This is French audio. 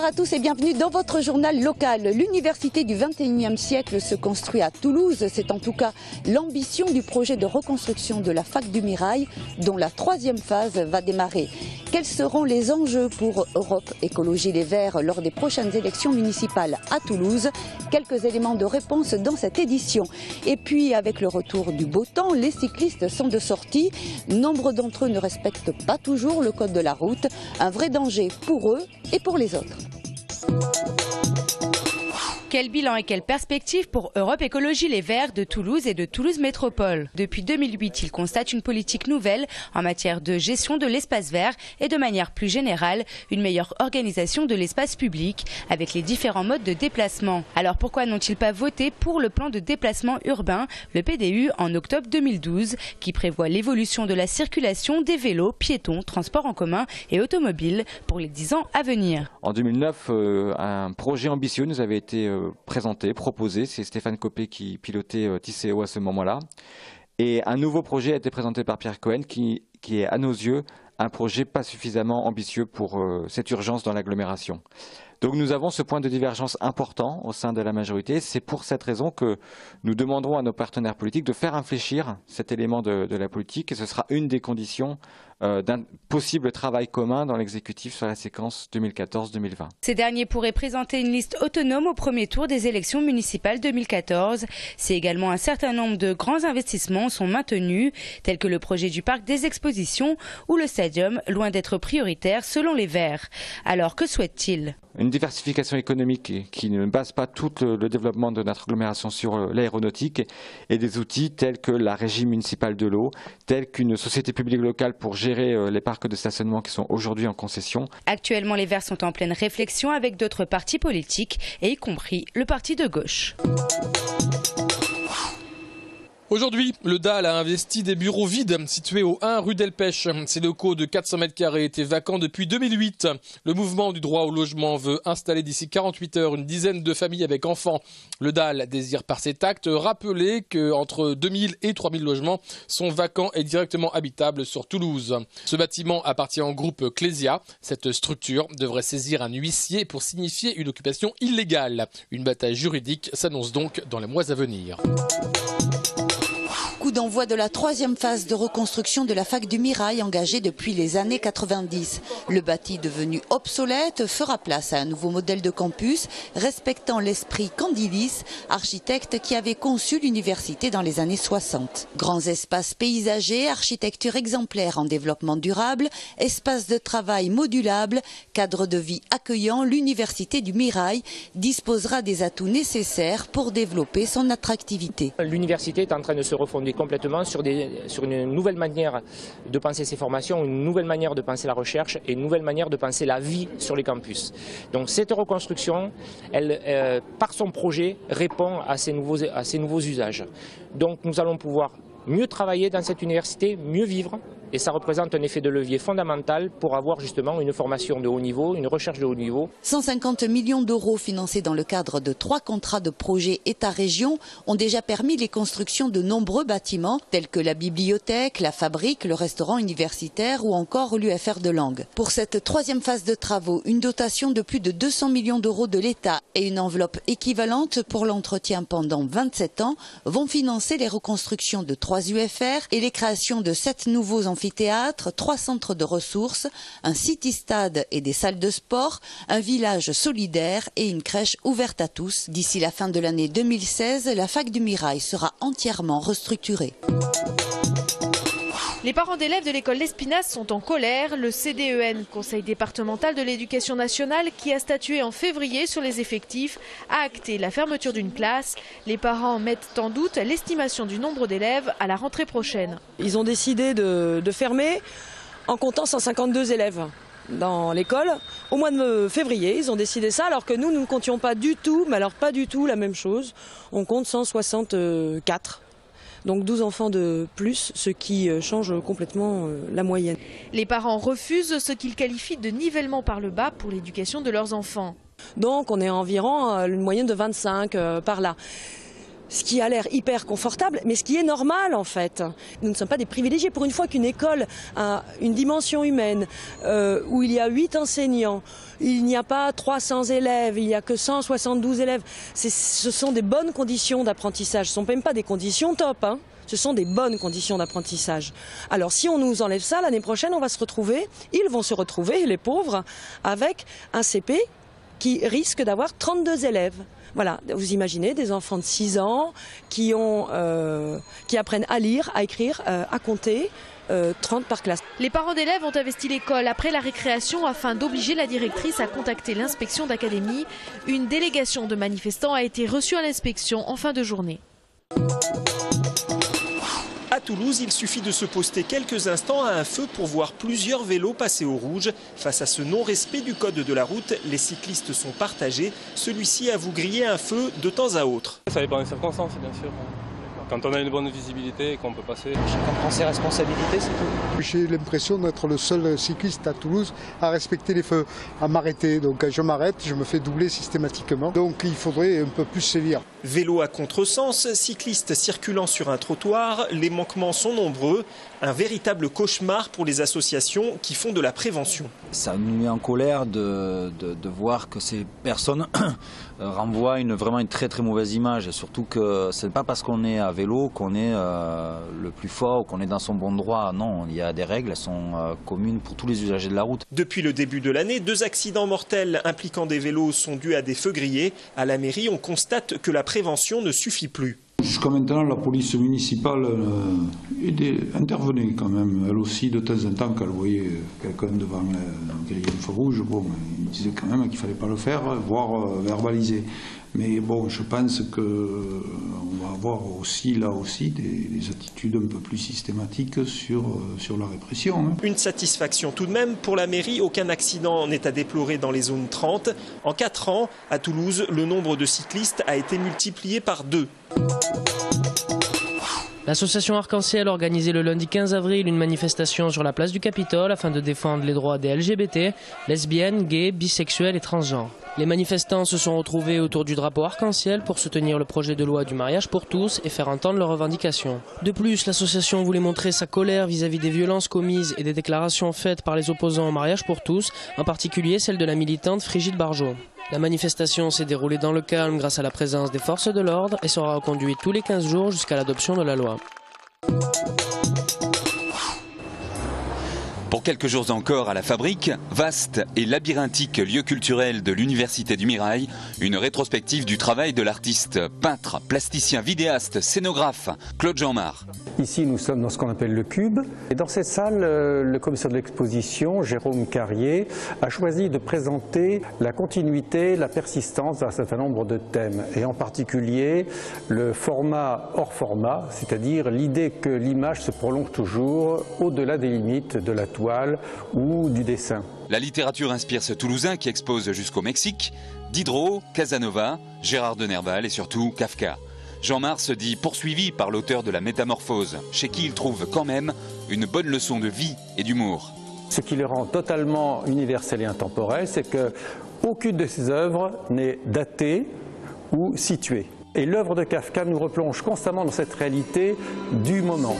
Bonsoir à tous et bienvenue dans votre journal local. L'université du 21e siècle se construit à Toulouse. C'est en tout cas l'ambition du projet de reconstruction de la fac du Mirail, dont la troisième phase va démarrer. Quels seront les enjeux pour Europe Écologie Les Verts lors des prochaines élections municipales à Toulouse? Quelques éléments de réponse dans cette édition. Et puis, avec le retour du beau temps, les cyclistes sont de sortie. Nombre d'entre eux ne respectent pas toujours le code de la route. Un vrai danger pour eux et pour les autres. Quel bilan et quelle perspective pour Europe Écologie Les Verts de Toulouse et de Toulouse Métropole. Depuis 2008, il constate une politique nouvelle en matière de gestion de l'espace vert et de manière plus générale, une meilleure organisation de l'espace public avec les différents modes de déplacement. Alors pourquoi n'ont-ils pas voté pour le plan de déplacement urbain, le PDU, en octobre 2012, qui prévoit l'évolution de la circulation des vélos, piétons, transports en commun et automobiles pour les 10 ans à venir. En 2009, un projet ambitieux nous avait été présenté, proposé. C'est Stéphane Copé qui pilotait Tisséo à ce moment-là. Et un nouveau projet a été présenté par Pierre Cohen qui est, à nos yeux, un projet pas suffisamment ambitieux pour cette urgence dans l'agglomération. Donc nous avons ce point de divergence important au sein de la majorité. C'est pour cette raison que nous demanderons à nos partenaires politiques de faire infléchir cet élément de la politique et ce sera une des conditions d'un possible travail commun dans l'exécutif sur la séquence 2014-2020. Ces derniers pourraient présenter une liste autonome au premier tour des élections municipales 2014. C'est également un certain nombre de grands investissements sont maintenus, tels que le projet du parc des expositions ou le stadium, loin d'être prioritaire selon les Verts. Alors que souhaitent-ils ? Une diversification économique qui ne base pas tout le développement de notre agglomération sur l'aéronautique et des outils tels que la régie municipale de l'eau, tels qu'une société publique locale pour gérer les parcs de stationnement qui sont aujourd'hui en concession. Actuellement, les Verts sont en pleine réflexion avec d'autres partis politiques, et y compris le parti de gauche. Aujourd'hui, le DAL a investi des bureaux vides situés au 1 rue Delpech. Ces locaux de 400 m² étaient vacants depuis 2008. Le mouvement du droit au logement veut installer d'ici 48 heures une dizaine de familles avec enfants. Le DAL désire par cet acte rappeler qu'entre 2000 et 3000 logements sont vacants et directement habitables sur Toulouse. Ce bâtiment appartient au groupe Clésia. Cette structure devrait saisir un huissier pour signifier une occupation illégale. Une bataille juridique s'annonce donc dans les mois à venir. Coup d'envoi de la troisième phase de reconstruction de la fac du Mirail engagée depuis les années 90. Le bâti devenu obsolète fera place à un nouveau modèle de campus respectant l'esprit Candilis, architecte qui avait conçu l'université dans les années 60. Grands espaces paysagers, architecture exemplaire en développement durable, espaces de travail modulables, cadre de vie accueillant, l'université du Mirail disposera des atouts nécessaires pour développer son attractivité. L'université est en train de se refonder complètement sur une nouvelle manière de penser ses formations, une nouvelle manière de penser la recherche et une nouvelle manière de penser la vie sur les campus. Donc cette reconstruction, elle, par son projet, répond à ces nouveaux usages. Donc nous allons pouvoir mieux travailler dans cette université, mieux vivre, et ça représente un effet de levier fondamental pour avoir justement une formation de haut niveau, une recherche de haut niveau. 150 millions d'euros financés dans le cadre de 3 contrats de projet État-région ont déjà permis les constructions de nombreux bâtiments tels que la bibliothèque, la fabrique, le restaurant universitaire ou encore l'UFR de langue. Pour cette troisième phase de travaux, une dotation de plus de 200 millions d'euros de l'État et une enveloppe équivalente pour l'entretien pendant 27 ans vont financer les reconstructions de 3 UFR et les créations de 7 nouveaux amphithéâtres, 3 centres de ressources, un city-stade et des salles de sport, un village solidaire et une crèche ouverte à tous. D'ici la fin de l'année 2016, la fac du Mirail sera entièrement restructurée. Les parents d'élèves de l'école L'Espinasse sont en colère. Le CDEN, Conseil départemental de l'éducation nationale, qui a statué en février sur les effectifs, a acté la fermeture d'une classe. Les parents mettent en doute l'estimation du nombre d'élèves à la rentrée prochaine. Ils ont décidé de fermer en comptant 152 élèves dans l'école. Au mois de février, ils ont décidé ça, alors que nous ne comptions pas du tout, mais alors pas du tout la même chose. On compte 164. Donc 12 enfants de plus, ce qui change complètement la moyenne. Les parents refusent ce qu'ils qualifient de nivellement par le bas pour l'éducation de leurs enfants. Donc on est environ une moyenne de 25 par là. ce qui a l'air hyper confortable, mais ce qui est normal en fait. Nous ne sommes pas des privilégiés. Pour une fois qu'une école a une dimension humaine, où il y a 8 enseignants, il n'y a pas 300 élèves, il n'y a que 172 élèves, ce sont des bonnes conditions d'apprentissage. Ce ne sont même pas des conditions top, hein. Ce sont des bonnes conditions d'apprentissage. Alors si on nous enlève ça, l'année prochaine, ils vont se retrouver, les pauvres, avec un CP qui risque d'avoir 32 élèves. Voilà, vous imaginez des enfants de 6 ans qui apprennent à lire, à écrire, à compter, 30 par classe. Les parents d'élèves ont investi l'école après la récréation afin d'obliger la directrice à contacter l'inspection d'académie. Une délégation de manifestants a été reçue à l'inspection en fin de journée. À Toulouse, il suffit de se poster quelques instants à un feu pour voir plusieurs vélos passer au rouge. Face à ce non-respect du code de la route, les cyclistes sont partagés. Celui-ci avoue griller un feu de temps à autre. Ça dépend des circonstances, bien sûr. Quand on a une bonne visibilité et qu'on peut passer. Chacun prend ses responsabilités, c'est tout. J'ai l'impression d'être le seul cycliste à Toulouse à respecter les feux, à m'arrêter. Donc je m'arrête, je me fais doubler systématiquement. Donc il faudrait un peu plus sévir. Vélo à contresens, cyclistes circulant sur un trottoir, les manquements sont nombreux. Un véritable cauchemar pour les associations qui font de la prévention. Ça nous met en colère de voir que ces personnes renvoient vraiment une très très mauvaise image. Surtout que ce n'est pas parce qu'on est à vélo qu'on est le plus fort ou qu'on est dans son bon droit. Non, il y a des règles, elles sont communes pour tous les usagers de la route. Depuis le début de l'année, 2 accidents mortels impliquant des vélos sont dus à des feux grillés. À la mairie, on constate que la prévention ne suffit plus. Jusqu'à maintenant, la police municipale intervenait quand même, elle aussi, de temps en temps, quand elle voyait quelqu'un devant griller un feu rouge, bon, il disait quand même qu'il ne fallait pas le faire, voire verbaliser. Mais bon, je pense qu'on va avoir aussi, là aussi, des attitudes un peu plus systématiques sur la répression. Hein. Une satisfaction tout de même pour la mairie, aucun accident n'est à déplorer dans les zones 30. En 4 ans, à Toulouse, le nombre de cyclistes a été multiplié par 2. L'association Arc-en-Ciel a organisé le lundi 15 avril une manifestation sur la place du Capitole afin de défendre les droits des LGBT, lesbiennes, gays, bisexuels et transgenres. Les manifestants se sont retrouvés autour du drapeau arc-en-ciel pour soutenir le projet de loi du mariage pour tous et faire entendre leurs revendications. De plus, l'association voulait montrer sa colère vis-à-vis des violences commises et des déclarations faites par les opposants au mariage pour tous, en particulier celle de la militante Frigide Barjot. La manifestation s'est déroulée dans le calme grâce à la présence des forces de l'ordre et sera reconduite tous les 15 jours jusqu'à l'adoption de la loi. Pour quelques jours encore à la Fabrique, vaste et labyrinthique lieu culturel de l'Université du Mirail, une rétrospective du travail de l'artiste, peintre, plasticien, vidéaste, scénographe, Claude Jeanmart. Ici, nous sommes dans ce qu'on appelle le Cube. Et dans cette salle, le commissaire de l'exposition, Jérôme Carrier, a choisi de présenter la continuité, la persistance d'un certain nombre de thèmes. Et en particulier, le format hors format, c'est-à-dire l'idée que l'image se prolonge toujours au-delà des limites de la toile ou du dessin. La littérature inspire ce Toulousain qui expose jusqu'au Mexique, Diderot, Casanova, Gérard de Nerval et surtout Kafka. Jeanmart se dit poursuivi par l'auteur de la Métamorphose, chez qui il trouve quand même une bonne leçon de vie et d'humour. Ce qui le rend totalement universel et intemporel, c'est qu'aucune de ses œuvres n'est datée ou située. Et l'œuvre de Kafka nous replonge constamment dans cette réalité du moment.